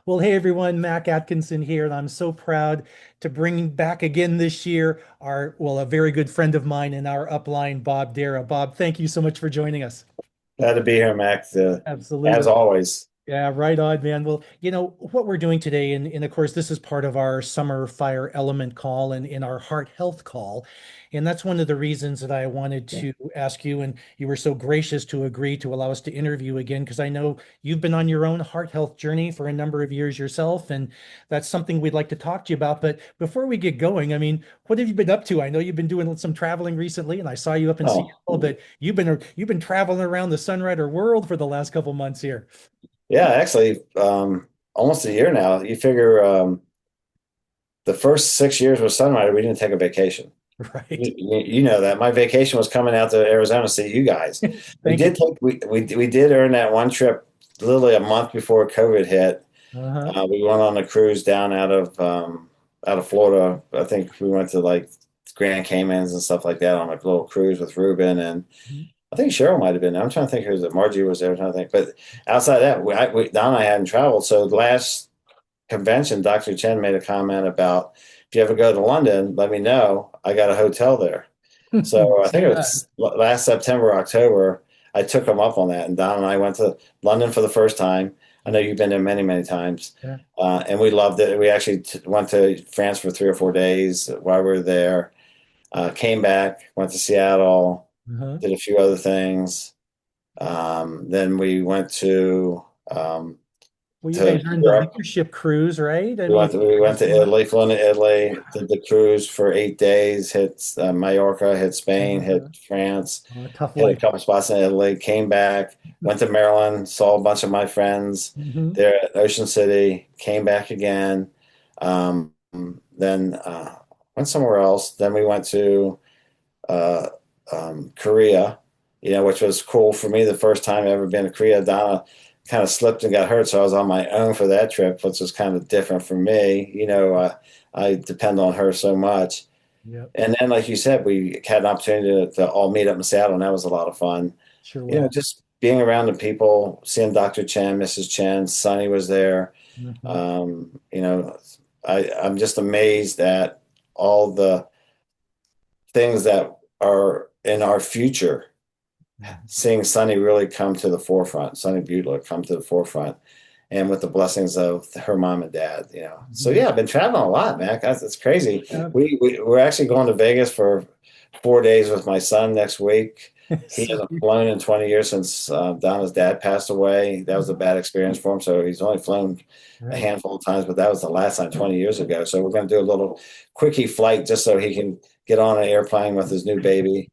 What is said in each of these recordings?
Well, hey everyone, Mac Atkinson here, and I'm so proud to bring back again this year a very good friend of mine in our upline, Bob Darrah. Bob, thank you so much for joining us. Glad to be here, Max. As Absolutely. always. Yeah, right on, man. Well, what we're doing today, and of course, this is part of our summer fire element call and in our heart health call. And that's one of the reasons that I wanted to ask you, and you were so gracious to agree to allow us to interview again, because I know you've been on your own heart health journey for a number of years yourself, and that's something we'd like to talk to you about. But before we get going, I mean, what have you been up to? I know you've been doing some traveling recently, and I saw you up in Oh, Seattle, but you've been traveling around the Sunrider world for the last couple months here. yeah, actually, almost a year now. You figure the first 6 years with Sunrider, we didn't take a vacation. Right. You know that. My vacation was coming out to Arizona to see you guys. We Thank you. did take we did earn that one trip literally a month before COVID hit. Uh-huh. We went on a cruise down out of Florida. I think we went to like Grand Caymans and stuff like that on a little cruise with Ruben, and I think Cheryl might have been there. I'm trying to think who was it. Margie was there. I'm trying to think. But outside of that, Don and I hadn't traveled. So the last convention, Dr. Chen made a comment about if you ever go to London, let me know. I got a hotel there. So I think See it that. was last September, October. I took him up on that, and Don and I went to London for the first time. I know you've been there many, many times, Yeah. and we loved it. We actually went to France for 3 or 4 days while we were there. Came back, went to Seattle, Uh-huh. did a few other things. Then we went Well, you guys to are in the Europe. leadership cruise, right? I mean, We went that's to Italy, flew into Italy, did the cruise for 8 days, hit Mallorca, hit Spain, hit France, a tough hit a life. couple spots in Italy, came back, went to Maryland, saw a bunch of my friends Hmm. there at Ocean City, came back again, um, then went somewhere else. Then we went to uh, Korea, which was cool for me the first time I ever been to Korea. Donna kind of slipped and got hurt, so I was on my own for that trip, which was kind of different for me. I depend on her so much. Yep. And then, like you said, we had an opportunity to all meet up in Seattle, and that was a lot of fun. Sure was. Just being around the people, seeing Dr. Chen, Mrs. Chen, Sunny was there. Hmm. Um, you know, I'm just amazed at all the things that are in our future, seeing Sunny really come to the forefront, Sunny Butler come to the forefront, and with the blessings of her mom and dad. So Hmm. yeah, I've been traveling a lot, man. That's crazy. Yeah. We're actually going to Vegas for 4 days with my son next week. He hasn't Sweet. flown in 20 years since Donna's dad passed away. That was a bad experience for him, so he's only flown a Right. handful of times, but that was the last time 20 years ago. So we're going to do a little quickie flight just so he can get on an airplane with his new baby,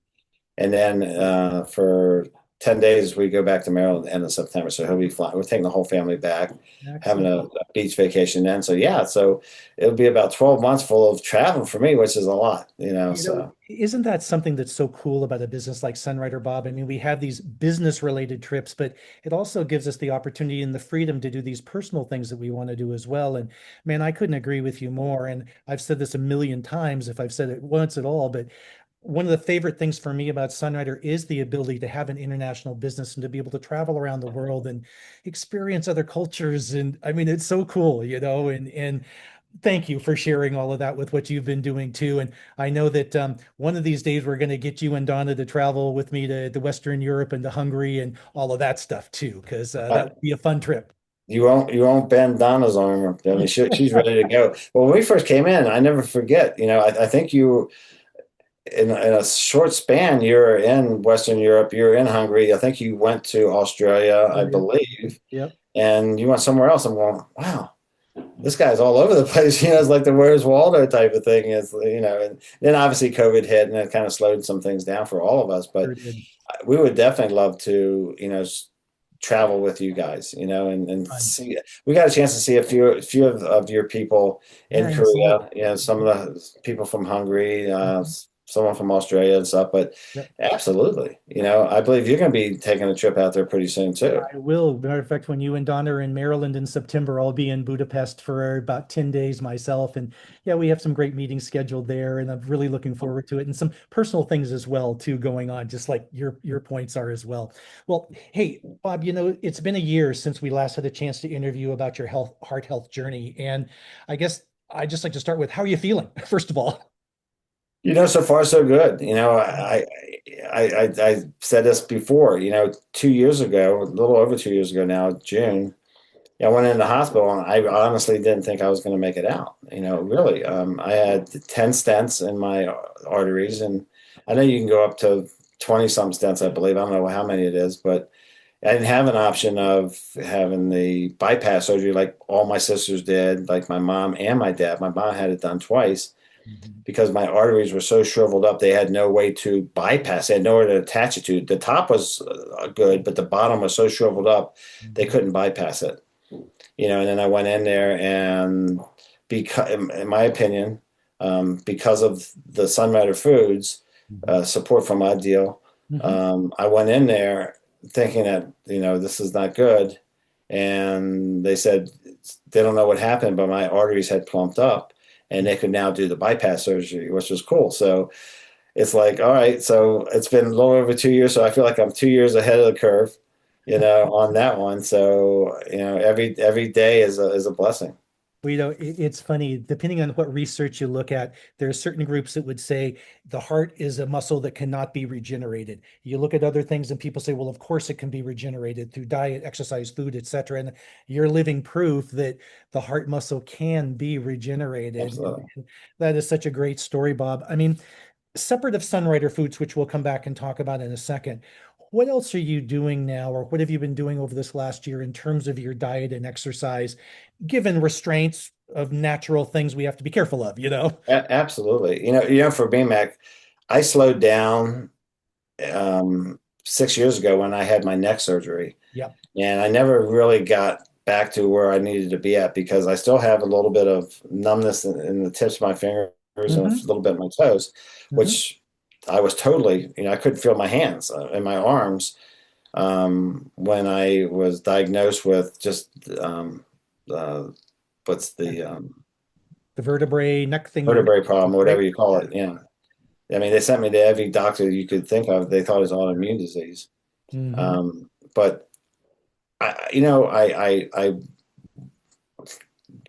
and then for 10 days, we go back to Maryland at the end of September. So he'll be flying. We're taking the whole family back, having Excellent. a beach vacation then. So, yeah, so it'll be about 12 months full of travel for me, which is a lot. So, Isn't that something that's so cool about a business like Sunrider, Bob? I mean, we have these business related trips, but it also gives us the opportunity and the freedom to do these personal things that we want to do as well. And man, I couldn't agree with you more. And I've said this a million times if I've said it once at all, but one of the favorite things for me about Sunrider is the ability to have an international business and to be able to travel around the world and experience other cultures. And I mean, it's so cool, and thank you for sharing all of that with what you've been doing too. And I know that one of these days we're going to get you and Donna to travel with me to Western Europe and to Hungary and all of that stuff too, because that I, would be a fun trip. you won't bend Donna's arm. I mean, she's ready to go. Well, when we first came in, I never forget. I think you in a short span, you're in Western Europe, you're in Hungary. I think you went to Australia, I Oh, yeah. believe, Yep. and you went somewhere else. I'm going, wow, this guy's all over the place. It's like the Where's Waldo type of thing. And then obviously COVID hit and it kind of slowed some things down for all of us. Sure But did. we would definitely love to, travel with you guys, and Fun. see. We got a chance to see few of your people Yeah, in in the South. Korea. Some of the people from Hungary. someone from Australia and stuff. But Yep. absolutely, I believe you're going to be taking a trip out there pretty soon too. I will. Matter of fact, when you and Donna are in Maryland in September, I'll be in Budapest for about 10 days myself. And yeah, we have some great meetings scheduled there, and I'm really looking forward to it. And some personal things as well, too, going on, just like your points are as well. Well, hey, Bob, it's been a year since we last had a chance to interview about your heart health journey. And I guess I'd just like to start with how are you feeling, first of all? So far so good. I said this before. 2 years ago, a little over 2 years ago now, June. I went in the hospital and I honestly didn't think I was going to make it out. Really. I had 10 stents in my arteries, and I know you can go up to 20 some stents, I believe. I don't know how many it is, but I didn't have an option of having the bypass surgery like all my sisters did, like my mom and my dad. My mom had it done twice Mhm. because my arteries were so shriveled up, they had no way to bypass. They had nowhere to attach it to. The top was good, but the bottom was so shriveled up, they Mhm. couldn't bypass it. And then I went in there, and because, in my opinion, because of the Sunrider Foods Mhm. support from my deal, Mhm. I went in there thinking that this is not good, and they said they don't know what happened, but my arteries had plumped up, and they could now do the bypass surgery, which was cool. So it's like, all right, so it's been a little over 2 years, so I feel like I'm 2 years ahead of the curve, on that one. So, every day is a blessing. Well, it's funny, depending on what research you look at, there are certain groups that would say the heart is a muscle that cannot be regenerated. You look at other things and people say, well, of course it can be regenerated through diet, exercise, food, etc. And you're living proof that the heart muscle can be regenerated. Absolutely. And that is such a great story, Bob. I mean, separate of Sunrider Foods, which we'll come back and talk about in a second, what else are you doing now, or what have you been doing over this last year in terms of your diet and exercise, given restraints of natural things we have to be careful of? Absolutely. For me, Mac, I slowed down 6 years ago when I had my neck surgery, Yep. and I never really got back to where I needed to be at because I still have a little bit of numbness in the tips of my fingers and a Hmm. little bit in my toes, Hmm. which I was totally, I couldn't feel my hands and my arms when I was diagnosed with just uh, what's Yeah. the The vertebrae, neck thing, vertebrae problem, or right? whatever you call Yeah. it. Yeah. I mean, they sent me to every doctor you could think of. They thought it was autoimmune disease. Hmm. But I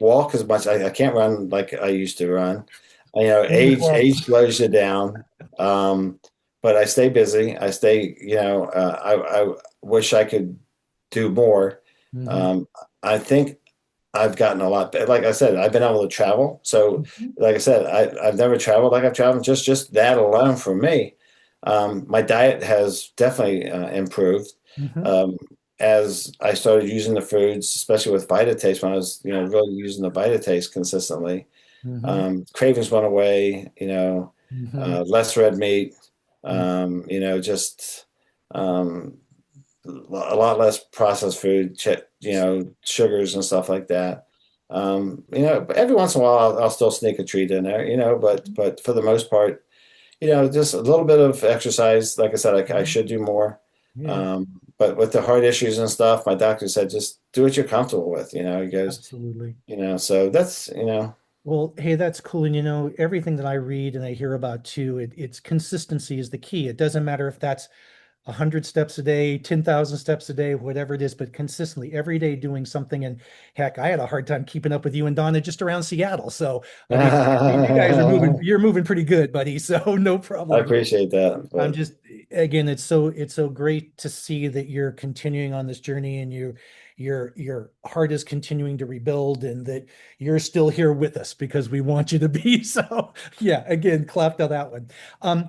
walk as much. I can't run like I used to run. Age slows you down. Um, but I stay busy. I stay, I wish I could do more. Hmm. Um, I think I've gotten a lot better. Like I said, I've been able to travel. So, Hmm. like I said, I've never traveled like I've traveled. Just that alone for me. My diet has definitely improved. Hmm. Um, as I started using the foods, especially with VitaTaste, when I was, really using the VitaTaste consistently, Hmm. cravings went away, Hmm. less red meat, just um, a lot less processed food, sugars and stuff like that. But every once in a while, I'll still sneak a treat in there, but for the most part, just a little bit of exercise. Like I said, I should do more. Yeah, But with the heart issues and stuff, my doctor said, just do what you're comfortable with. He goes, absolutely. so that's, Well, hey, that's cool. And everything that I read and I hear about too, it's consistency is the key. It doesn't matter if that's 100 steps a day, 10,000 steps a day, whatever it is, but consistently every day doing something. And heck, I had a hard time keeping up with you and Donna just around Seattle. So, I mean, you guys I you're moving pretty good, buddy. So no problem there. appreciate that. I'm But just again, it's so great to see that you're continuing on this journey and your heart is continuing to rebuild and that you're still here with us because we want you to be. So yeah, again, clapped on that one. Um,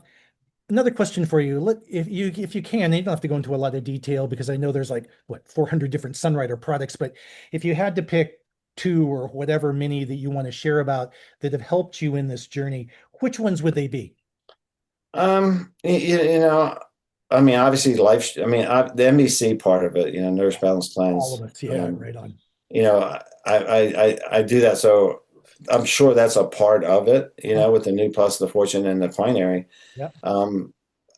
Another question for you. If you can, you don't have to go into a lot of detail because I know there's like what 400 different Sunrider products, but if you had to pick two or whatever many that you want to share about that have helped you in this journey, which ones would they be? I mean, obviously, I mean, the NBC part of it, Nurse Balance All Plans. of us. Yeah, right on. I do that so. I'm sure that's a part of it, Uh, with the new plus, the fortune, and the quinary. Yep. Um,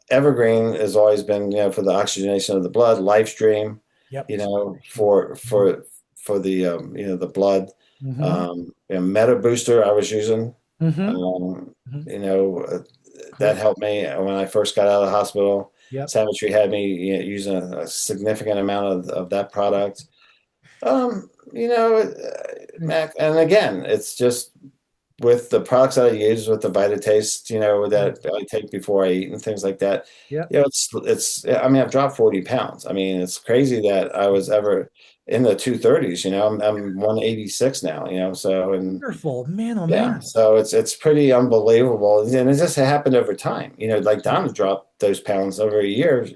Evergreen has always been, for the oxygenation of the blood, life stream, Yep. for the the blood. Mm-hmm. Meta booster I was using. Mm-hmm. Um, Hmm. you know, that Correct. helped me when I first got out of the hospital. Yep. Savitry had me, using a significant amount of that product. Mac, and again, it's just with the products that I use, with the Vita that I take before I eat and things like that. Yep. I mean, I've dropped 40 pounds. I mean, it's crazy that I was ever in the 230s. I'm 186 now. So, and Wonderful. Man, oh yeah, man. so it's pretty unbelievable, and it just happened over time. Like Donna dropped those pounds over a year.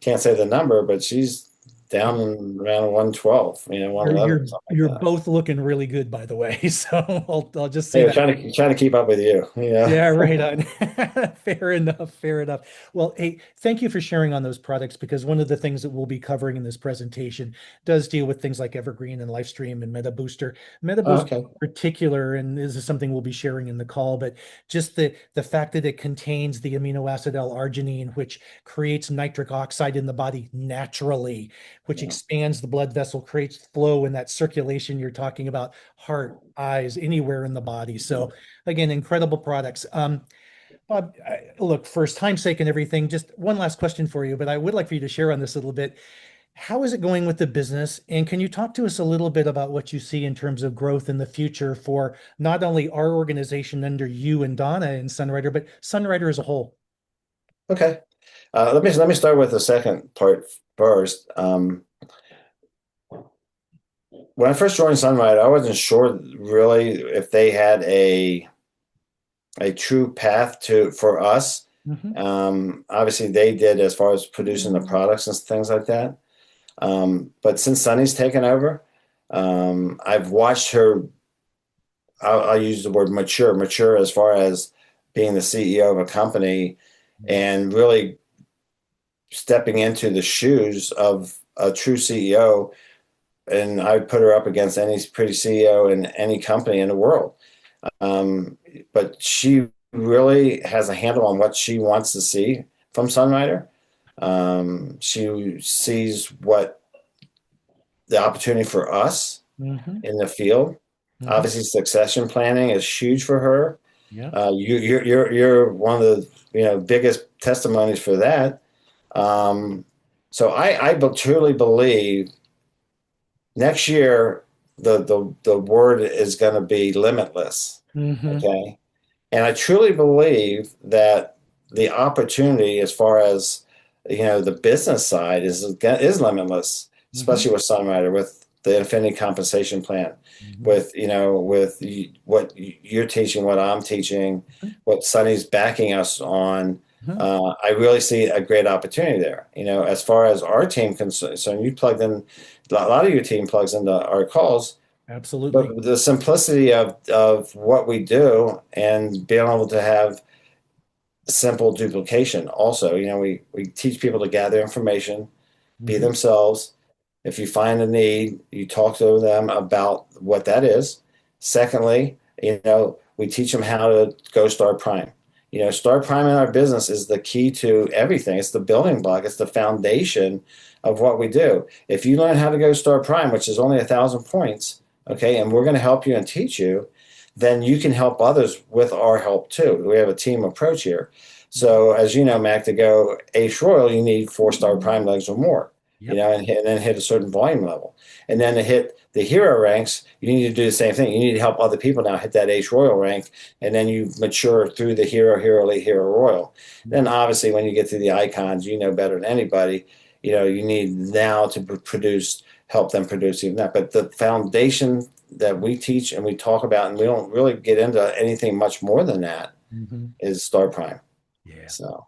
Can't say the number, but she's down in around 112, You're 111, you're something like you're that. both looking really good, by the way. So I'll just say Yeah, that. trying to keep up with you. Yeah. Yeah, right on. Fair enough. Fair enough. Well, hey, thank you for sharing on those products because one of the things that we'll be covering in this presentation does deal with things like Evergreen and Lifestream and Meta Booster. Meta Oh, Booster okay. in particular, and this is something we'll be sharing in the call, but just the fact that it contains the amino acid L-arginine, which creates nitric oxide in the body naturally, which Yeah. expands the blood vessel, creates flow in that circulation you're talking about, heart, eyes, anywhere in the body. So again, incredible products. Bob, look, for time's sake and everything, just one last question for you, but I would like for you to share on this a little bit. How is it going with the business? And can you talk to us a little bit about what you see in terms of growth in the future for not only our organization under you and Donna and Sunrider, but Sunrider as a whole? Okay. Let me start with the second part first. When I first joined Sunrider, I wasn't sure really if they had a true path to for us. Hmm. Obviously, they did as far as producing the products and things like that. But since Sunny's taken over, I've watched her. I'll use the word mature as far as being the CEO of a company and really stepping into the shoes of a true CEO. And I put her up against any pretty CEO in any company in the world. Um, but she really has a handle on what she wants to see from Sunrider. She sees what the opportunity for us Hmm. in the field. Hmm. Obviously, succession planning is huge for her. Yeah. You're one of the biggest testimonies for that. Um, so I truly believe next year the word is going to be limitless. Hmm. Okay, and I truly believe that the opportunity, as far as the business side, is limitless, Hmm. especially with Sunrider, with the Infinity Compensation Plan, Hmm. with what you're teaching, what I'm teaching, what Sunny's backing us on. Hmm. I really see a great opportunity there. As far as our team concerned, so you plugged in, a lot of your team plugs into our calls, Absolutely. but the simplicity of what we do and being able to have simple duplication also, we teach people to gather information, be Hmm. themselves. If you find a need, you talk to them about what that is. Secondly, we teach them how to go start prime. Start prime in our business is the key to everything. It's the building block. It's the foundation of what we do. If you learn how to go start prime, which is only 1,000 points, okay, and we're going to help you and teach you, then you can help others with our help too. We have a team approach here. So as you know, Mac, to go Ace Royal, you need 4-star prime legs or more, Yep. and then hit a certain volume level. And then to hit the hero ranks, you need to do the same thing. You need to help other people now hit that Ace Royal rank, and then you mature through the hero, elite, hero, royal. Then obviously when you get to the icons, you know better than anybody, you need now to produce, help them produce even that. But the foundation that we teach and we talk about, and we don't really get into anything much more than that, Hmm. is Star Prime. Yeah. So,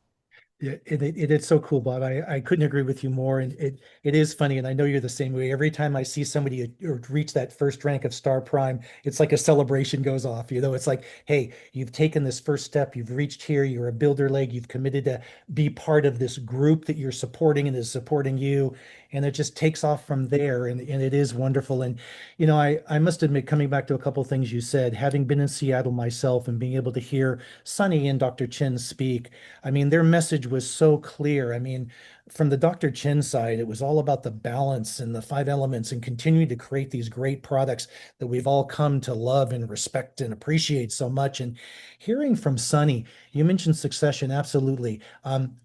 Yeah, it's so cool, Bob. I couldn't agree with you more. And it is funny, and I know you're the same way. Every time I see somebody reach that first rank of Star Prime, it's like a celebration goes off. It's like, hey, you've taken this first step, you've reached here, you're a builder leg, you've committed to be part of this group that you're supporting and is supporting you. and it just takes off from there. And it is wonderful. And, I must admit, coming back to a couple of things you said, having been in Seattle myself and being able to hear Sunny and Dr. Chin speak, I mean, their message was so clear. I mean, from the Dr. Chin side, it was all about the balance and the five elements and continuing to create these great products that we've all come to love and respect and appreciate so much. And hearing from Sunny, you mentioned succession, absolutely.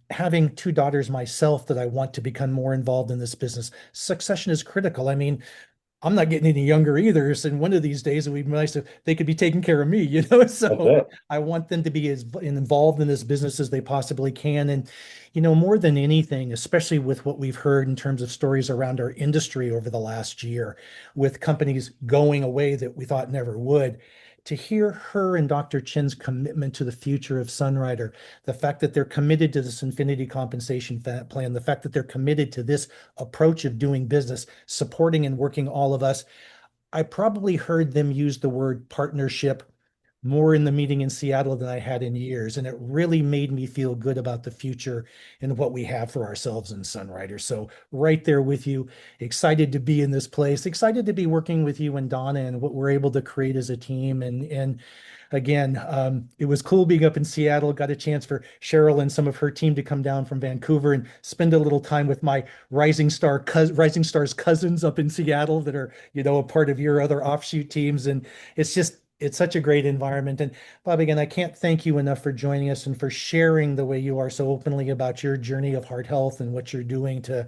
Having two daughters myself that I want to become more involved in this business, succession is critical. I mean, I'm not getting any younger either. So one of these days it would be nice if they could be taking care of me, That's So it. I want them to be as involved in this business as they possibly can. And, more than anything, especially with what we've heard in terms of stories around our industry over the last year, with companies going away that we thought never would, to hear her and Dr. Chin's commitment to the future of Sunrider, the fact that they're committed to this infinity compensation plan, the fact that they're committed to this approach of doing business, supporting and working all of us. I probably heard them use the word partnership more in the meeting in Seattle than I had in years. And it really made me feel good about the future and what we have for ourselves in Sunrider. So right there with you, excited to be in this place, excited to be working with you and Donna and what we're able to create as a team. And again, it was cool being up in Seattle. Got a chance for Cheryl and some of her team to come down from Vancouver and spend a little time with my Rising Stars cousins up in Seattle that are, a part of your other offshoot teams. And it's such a great environment. And Bob, again, I can't thank you enough for joining us and for sharing the way you are so openly about your journey of heart health and what you're doing to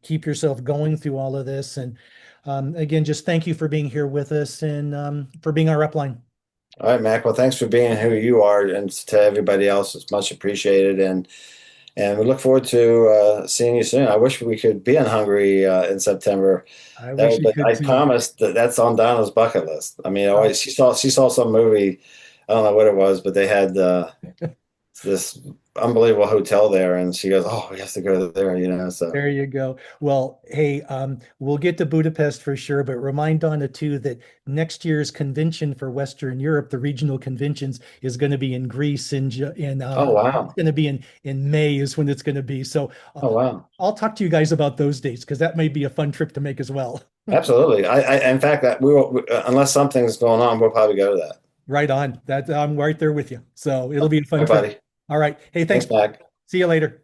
keep yourself going through all of this. And again, just thank you for being here with us and for being our upline. All right, Mac. Well, thanks for being who you are, and to everybody else, it's much appreciated. And we look forward to seeing you soon. I wish we could be in Hungary in September. I wish you But could I too. promised that that's on Donna's bucket list. I mean, Oh, always she saw some movie. I don't know what it was, but they had this unbelievable hotel there, and she goes, "Oh, we have to go there," So, there you go. Well, hey, we'll get to Budapest for sure, but remind Donna too that next year's convention for Western Europe, the regional conventions, is going to be in Greece oh it's wow, going to be in May is when it's going to be. So oh wow, I'll talk to you guys about those dates because that may be a fun trip to make as well. absolutely. In fact, that we will, unless something's going on, we'll probably go to that. Right on. That I'm right there with you. So it'll All be a fun right, trip. buddy. All right. Hey, thanks. Thanks, Mac. See you later.